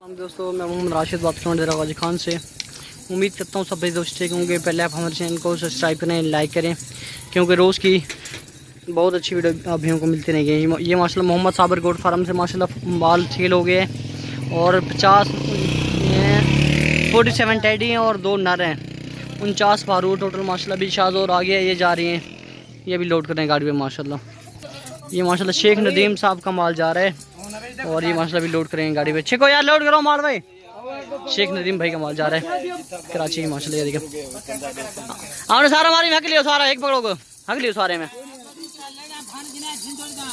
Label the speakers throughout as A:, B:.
A: दोस्तों, मैं मोहम्मद राशिद बात कर रहा हूँ डेरा गाजी खान से। उम्मीद करता हूँ सभी दोस्त ठीक होंगे। पहले आप हमारे चैनल को सब्सक्राइब करें, लाइक करें, क्योंकि रोज़ की बहुत अच्छी वीडियो अभी हमको मिलती रहेंगी। ये माशाल्लाह मोहम्मद साबर गोट फार्म से माशाल्लाह बाल सेल हो गए और 47 टेडी हैं और 2 नर हैं। 49 फारू टोटल माशाल्लाह। भी शाज और आगे ये जा रही हैं, ये भी लोड कर रहे हैं गाड़ी में माशाल्लाह। ये माशाल्लाह शेख नदीम साहब का माल जा रहा है और ये माशाल्लाह भी लोड करेंगे गाड़ी पे। छिको यार, लोड करो माल भाई। शेख नदीम भाई का माल जा रहा है कराची में माशाल्लाह। ये देखो आपने सारा मारी में हक लियो, सारा एक पकड़ो हक लियो सारे में।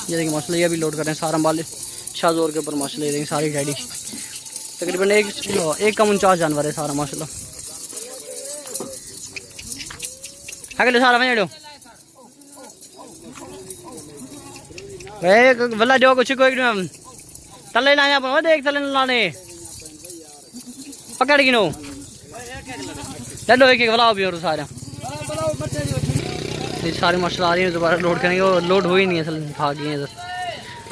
A: ये देखिए माशाल्लाह, ये भी लोड कर रहे हैं सारा माल शाहजोर के ऊपर माशाल्लाह। ये देखिए सारी गाड़ी तकरीबन एक कम 49 जानवर है सारा माशाल्लाह। हक लियो सारा में वल्ला जो कुछ कोई तले लाने अपन देख तले लाने पकड़ गिनो चलो एक बुलाओ भी और सारे ये सारे माशाल्लाह आ रही है। दोबारा लोड करेंगे और लोड हो ही नहीं है, असल भाग गए इधर।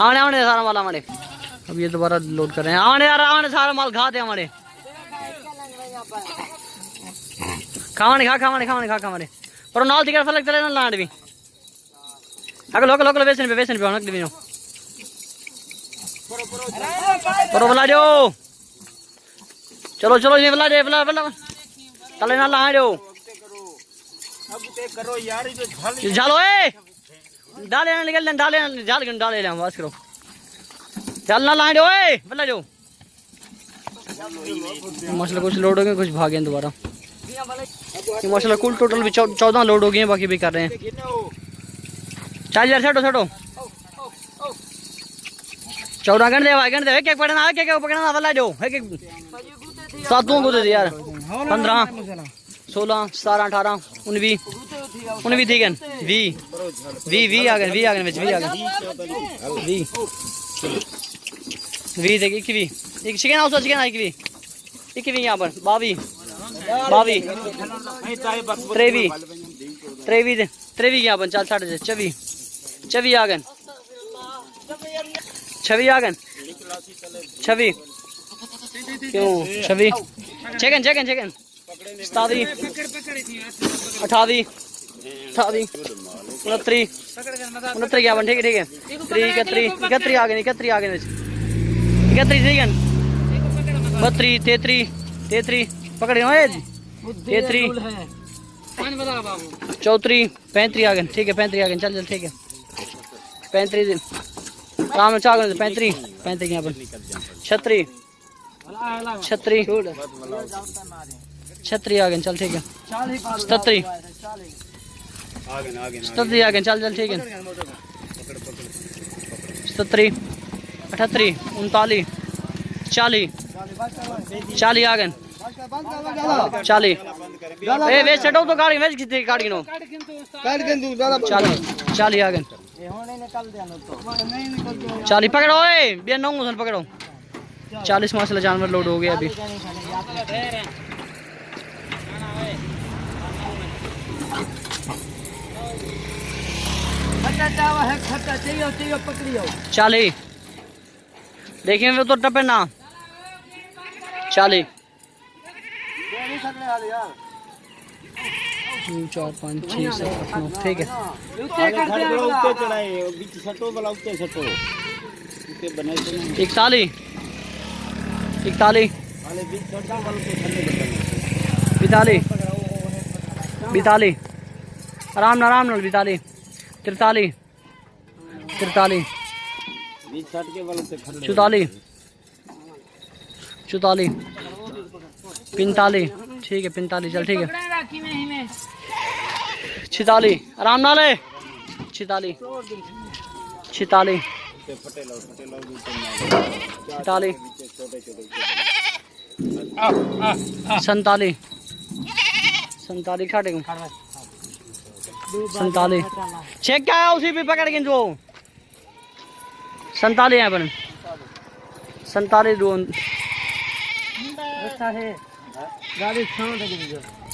A: आने आने सारा माल हमारे अब ये दोबारा लोड कर रहे हैं। आने यार आने सारा माल खाते हमारे खाने खा हमारे पर नाल दिखा फलक तले ना लांड भी अगर लोकल वेसन पे होना भी करो बुला दो। चलो ये बुला दे बुला तले ना ला दो झालो डाले ना निकल डाले बस करो चल ना ला दो बुला दो। माशाल्लाह कुछ लोड हो गए, कुछ भागे दोबारा। ये माशाल्लाह कुल टोटल भी 14 लोड हो गए हैं, बाकी भी कर रहे हैं। चल यार छो 14 घंटे एक पकड़ना पकड़ना वाला जो एक 7 को दे दे यार। 15 16 17 18 19 ठीक है 20 आ गए 20 आ गए 20 देख 21 एक चिकन हाउस चिकन 21 यहाँ पर 22 23 यहाँ पर चल 24 आ गए 26 क्यों 26 चिकन 27 28 29 क्या बन ठीक है 31 आ गए 31 ठीक है 32 33 पकड़े 33 34 35 आ गए ठीक है 35 आ गए चल ठीक है 35 आराम से 35 यहाँ पर 36 आ गए चल ठीक है 37 आ गए चल ठीक है 37 38 39 40 आ गए 40 वे चढ़ो तो गाड़ी वेच कितनी गाड़ी नो 40 आ गए 40 पकड़ो बे 9 पकड़ो 40 माशाल्लाह जानवर लोड हो गया अभी। चाली देखिए वो तो टपे ना 40 2 4 5 6 7 8 9 ठीक है 41 42 आराम नाल 42 43 44 45 ठीक है 45 चल ठीक है 46 आराम नाल 46 47 खाटे 47 चेक क्या है उसी भी पकड़ के जो 47 है अपन 47 है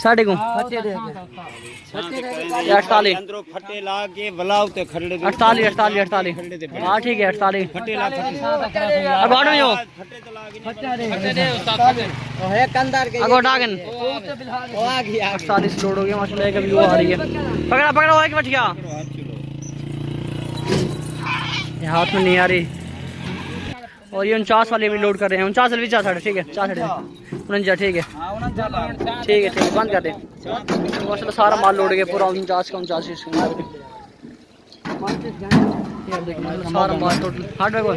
A: साढ़े को 48
B: अंदरों फटे ला के बलाव ते खड़े
A: 48 48 हाँ ठीक है 48
B: फटे ला
A: अब ऑर्डर यो
B: फटे तो लागे
A: अब ऑर्डर आगन 48 लोड हो गया माशाल्लाह। एक अभी वो आ रही है, पकड़ा पकड़ा हुआ एक बच गया, ये हाथ में नहीं आ रही। और ये 49 वाले भी लोड कर रहे हैं, 49 वाले भी 64 ठीक है 64 49 ठीक है ठीक है बंद कर दे माशाल्लाह। सारा माल लोड गया पूरा 49 का 49 सारा माल टोटल हार्डवेयर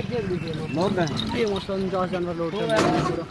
A: ये माशाल्लाह 49 जानवर लोड कर रहे हैं पूरा।